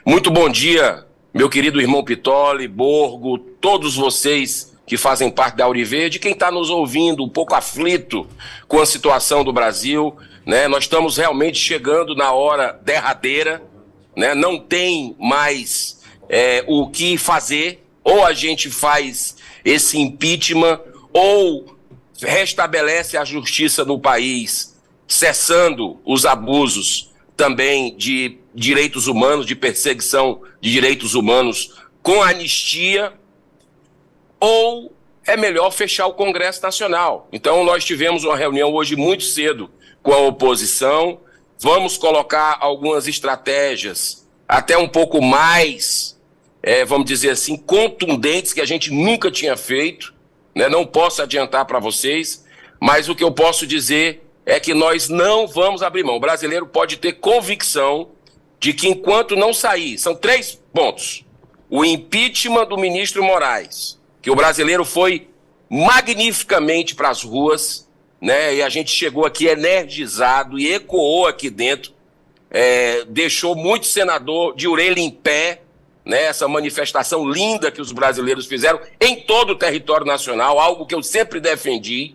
Muito bom dia, meu querido irmão Pitoli, Borgo, todos vocês que fazem parte da Auriverde, quem está nos ouvindo um pouco aflito com a situação do Brasil, né? Nós estamos realmente chegando na hora derradeira, né? Não tem mais o que fazer, ou a gente faz esse impeachment, ou restabelece a justiça no país, cessando os abusos também de direitos humanos, de perseguição de direitos humanos, com anistia, ou é melhor fechar o Congresso Nacional. Então nós tivemos uma reunião hoje muito cedo com a oposição, vamos colocar algumas estratégias até um pouco mais, vamos dizer assim, contundentes, que a gente nunca tinha feito, né? Não posso adiantar para vocês, mas o que eu posso dizer é que nós não vamos abrir mão. O brasileiro pode ter convicção de que enquanto não sair, são 3 pontos. O impeachment do ministro Moraes, que o brasileiro foi magnificamente para as ruas, né? E a gente chegou aqui energizado e ecoou aqui dentro, deixou muito senador de orelha em pé, né? Essa manifestação linda que os brasileiros fizeram em todo o território nacional, algo que eu sempre defendi.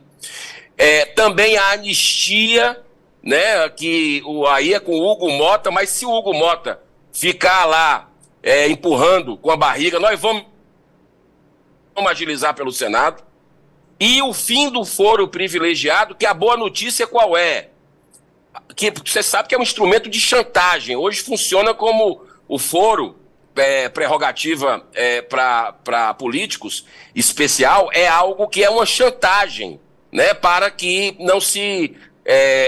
Também a anistia, né, que aí é com o Hugo Mota, mas se o Hugo Mota ficar lá empurrando com a barriga, nós vamos agilizar pelo Senado. E o fim do foro privilegiado, que a boa notícia qual é? Que você sabe que é um instrumento de chantagem. Hoje funciona como o foro, prerrogativa para políticos especial, é algo que é uma chantagem, né, para que não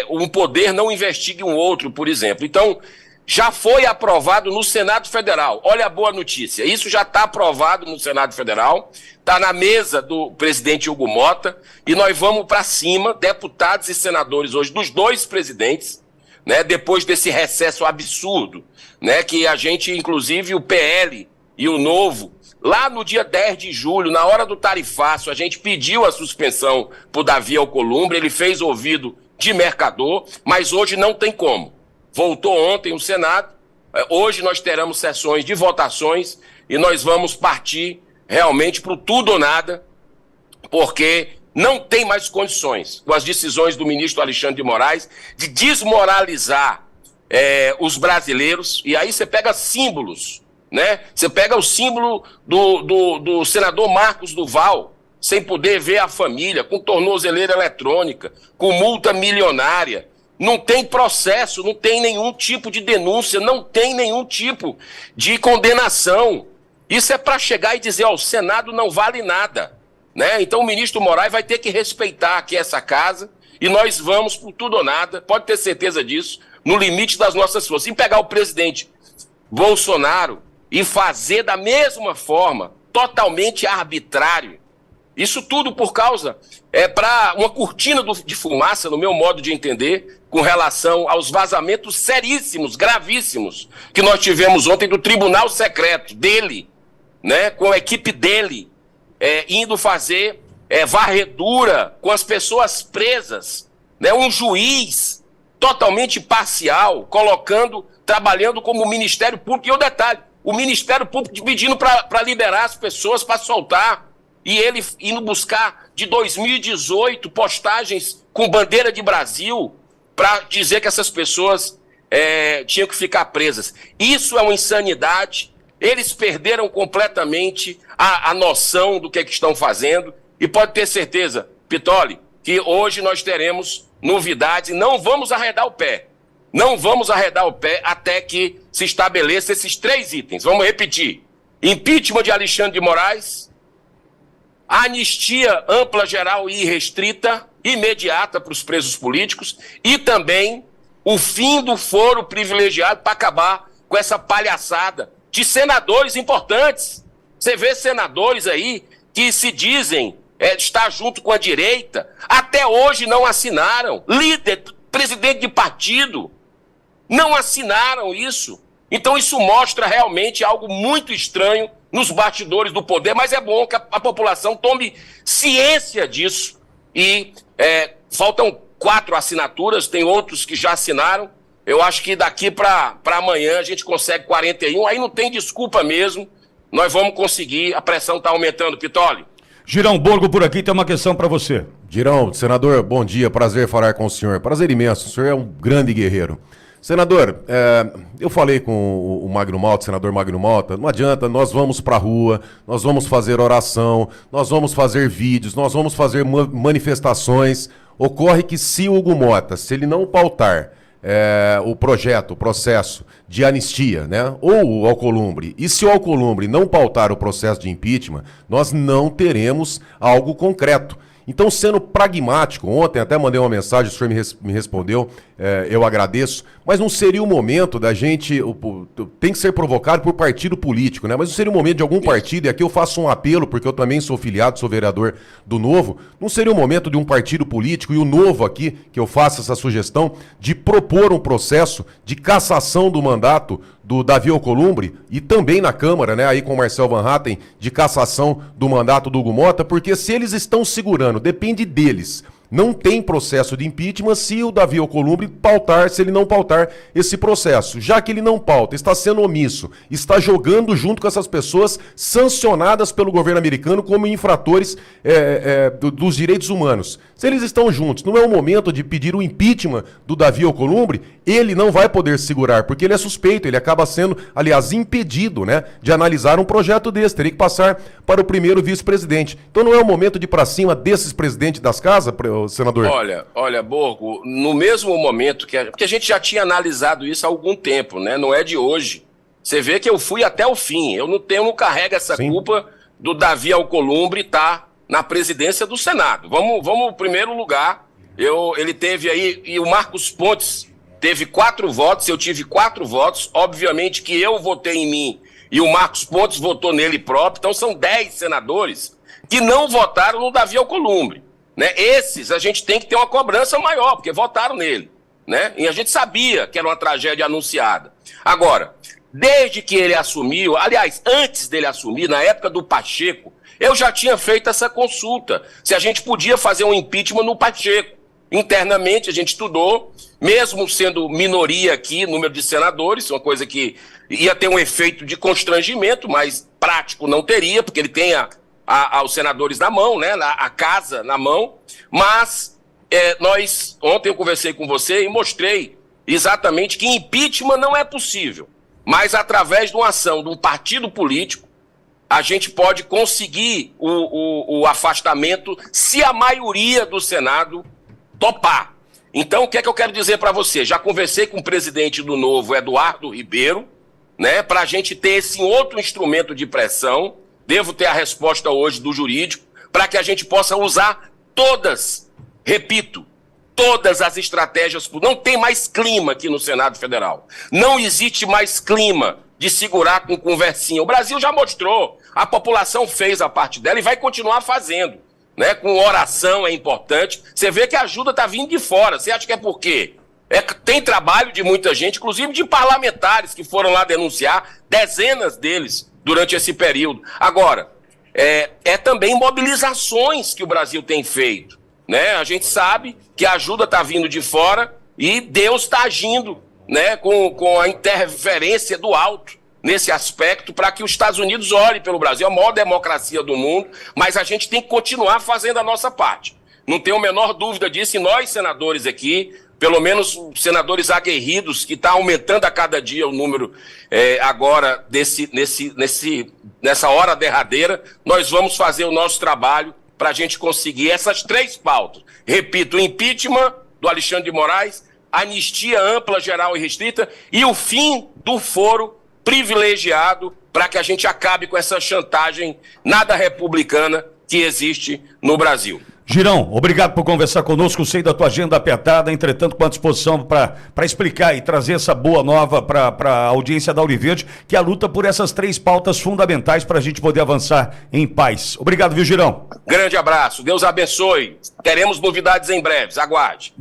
um poder não investigue um outro, por exemplo. Então, já foi aprovado no Senado Federal. Olha a boa notícia, isso já está aprovado no Senado Federal, está na mesa do presidente Hugo Mota, e nós vamos para cima, deputados e senadores hoje, dos 2 presidentes, né, depois desse recesso absurdo, né, que a gente, inclusive o PL e o Novo, lá no dia 10 de julho, na hora do tarifaço, a gente pediu a suspensão para o Davi Alcolumbre, ele fez ouvido de mercador, mas hoje não tem como. Voltou ontem o Senado, hoje nós teremos sessões de votações e nós vamos partir realmente para o tudo ou nada, porque não tem mais condições, com as decisões do ministro Alexandre de Moraes, de desmoralizar os brasileiros, e aí você pega símbolos, né? Você pega o símbolo do senador Marcos Duval, sem poder ver a família, com tornozeleira eletrônica, com multa milionária. Não tem processo, não tem nenhum tipo de denúncia, não tem nenhum tipo de condenação. Isso é para chegar e dizer, o Senado não vale nada, né? Então o ministro Moraes vai ter que respeitar aqui essa casa e nós vamos por tudo ou nada, pode ter certeza disso, no limite das nossas forças. Em pegar o presidente Bolsonaro e fazer da mesma forma, totalmente arbitrário. Isso tudo por causa, para uma cortina de fumaça, no meu modo de entender, com relação aos vazamentos seríssimos, gravíssimos, que nós tivemos ontem do Tribunal Secreto dele, né, com a equipe dele, indo fazer varredura com as pessoas presas, né, um juiz totalmente parcial, trabalhando como Ministério Público. E o detalhe, o Ministério Público pedindo para liberar as pessoas, para soltar, e ele indo buscar de 2018 postagens com bandeira de Brasil para dizer que essas pessoas tinham que ficar presas. Isso é uma insanidade, eles perderam completamente a noção do que estão fazendo, e pode ter certeza, Pitoli, que hoje nós teremos novidades e não vamos arredar o pé. Não vamos arredar o pé até que se estabeleça esses 3 itens. Vamos repetir. Impeachment de Alexandre de Moraes, anistia ampla, geral e irrestrita, imediata para os presos políticos, e também o fim do foro privilegiado para acabar com essa palhaçada de senadores importantes. Você vê senadores aí que se dizem estar junto com a direita, até hoje não assinaram. Líder, presidente de partido, não assinaram isso. Então isso mostra realmente algo muito estranho nos bastidores do poder, mas é bom que a população tome ciência disso. E faltam 4 assinaturas, tem outros que já assinaram, Eu acho que daqui para amanhã a gente consegue 41, aí não tem desculpa mesmo, nós vamos conseguir, a pressão está aumentando, Pitoli. Girão Borgo por aqui tem uma questão para você. Girão, senador, bom dia, prazer falar com o senhor, prazer imenso, o senhor é um grande guerreiro. Senador, eu falei com o Magno Malta, senador Magno Malta, não adianta, nós vamos pra rua, nós vamos fazer oração, nós vamos fazer vídeos, nós vamos fazer manifestações. Ocorre que se o Hugo Mota, se ele não pautar o projeto, o processo de anistia, né, ou o Alcolumbre, e se o Alcolumbre não pautar o processo de impeachment, nós não teremos algo concreto. Então, sendo pragmático, ontem até mandei uma mensagem, o senhor me respondeu, eu agradeço, mas não seria o momento da gente, tem que ser provocado por partido político, né? Mas não seria o momento de algum partido, e aqui eu faço um apelo, porque eu também sou filiado, sou vereador do Novo, não seria o momento de um partido político, e o Novo aqui, que eu faço essa sugestão, de propor um processo de cassação do mandato do Davi Alcolumbre e também na Câmara, né, aí com o Marcel Van Hatten, de cassação do mandato do Hugo Mota, porque se eles estão segurando, depende deles. Não tem processo de impeachment se o Davi Alcolumbre pautar, se ele não pautar esse processo. Já que ele não pauta, está sendo omisso, está jogando junto com essas pessoas sancionadas pelo governo americano como infratores dos direitos humanos. Se eles estão juntos, não é o momento de pedir o impeachment do Davi Alcolumbre, ele não vai poder segurar, porque ele é suspeito, ele acaba sendo, aliás, impedido, né, de analisar um projeto desse, teria que passar para o primeiro vice-presidente. Então não é o momento de ir para cima desses presidentes das casas, senador? Olha, Borgo, no mesmo momento porque a gente já tinha analisado isso há algum tempo, né? Não é de hoje. Você vê que eu fui até o fim. Eu não carrego essa culpa do Davi Alcolumbre estar na presidência do Senado. Vamos em primeiro lugar. Ele teve aí, e o Marcos Pontes teve 4 votos, eu tive 4 votos. Obviamente que eu votei em mim e o Marcos Pontes votou nele próprio. Então são 10 senadores que não votaram no Davi Alcolumbre. Né? Esses a gente tem que ter uma cobrança maior, porque votaram nele, né? E a gente sabia que era uma tragédia anunciada. Agora, desde que ele assumiu, aliás, antes dele assumir, na época do Pacheco, eu já tinha feito essa consulta, se a gente podia fazer um impeachment no Pacheco. Internamente a gente estudou, mesmo sendo minoria aqui, número de senadores, uma coisa que ia ter um efeito de constrangimento, mas prático não teria, porque ele tem aos senadores na mão, né, a casa na mão, mas ontem eu conversei com você e mostrei exatamente que impeachment não é possível, mas através de uma ação de um partido político, a gente pode conseguir o afastamento se a maioria do Senado topar. Então, o que é que eu quero dizer para você? Já conversei com o presidente do Novo, Eduardo Ribeiro, né, para a gente ter esse outro instrumento de pressão. Devo ter a resposta hoje do jurídico, para que a gente possa usar todas, repito, todas as estratégias. Não tem mais clima aqui no Senado Federal. Não existe mais clima de segurar com conversinha. O Brasil já mostrou, a população fez a parte dela e vai continuar fazendo. Né? Com oração é importante. Você vê que a ajuda está vindo de fora. Você acha que é por quê? Tem trabalho de muita gente, inclusive de parlamentares que foram lá denunciar, dezenas deles, durante esse período. Agora, também mobilizações que o Brasil tem feito, né? A gente sabe que a ajuda está vindo de fora e Deus está agindo, né, com a interferência do alto nesse aspecto para que os Estados Unidos olhem pelo Brasil. É a maior democracia do mundo, mas a gente tem que continuar fazendo a nossa parte. Não tenho a menor dúvida disso, e nós, senadores aqui, pelo menos senadores aguerridos, que está aumentando a cada dia o número agora nessa hora derradeira, nós vamos fazer o nosso trabalho para a gente conseguir essas 3 pautas. Repito, o impeachment do Alexandre de Moraes, anistia ampla, geral e restrita e o fim do foro privilegiado para que a gente acabe com essa chantagem nada republicana que existe no Brasil. Girão, obrigado por conversar conosco, sei da tua agenda apertada, entretanto com a disposição para explicar e trazer essa boa nova para a audiência da Auriverde, que é a luta por essas 3 pautas fundamentais para a gente poder avançar em paz. Obrigado, viu, Girão? Grande abraço, Deus abençoe, teremos novidades em breve, aguarde.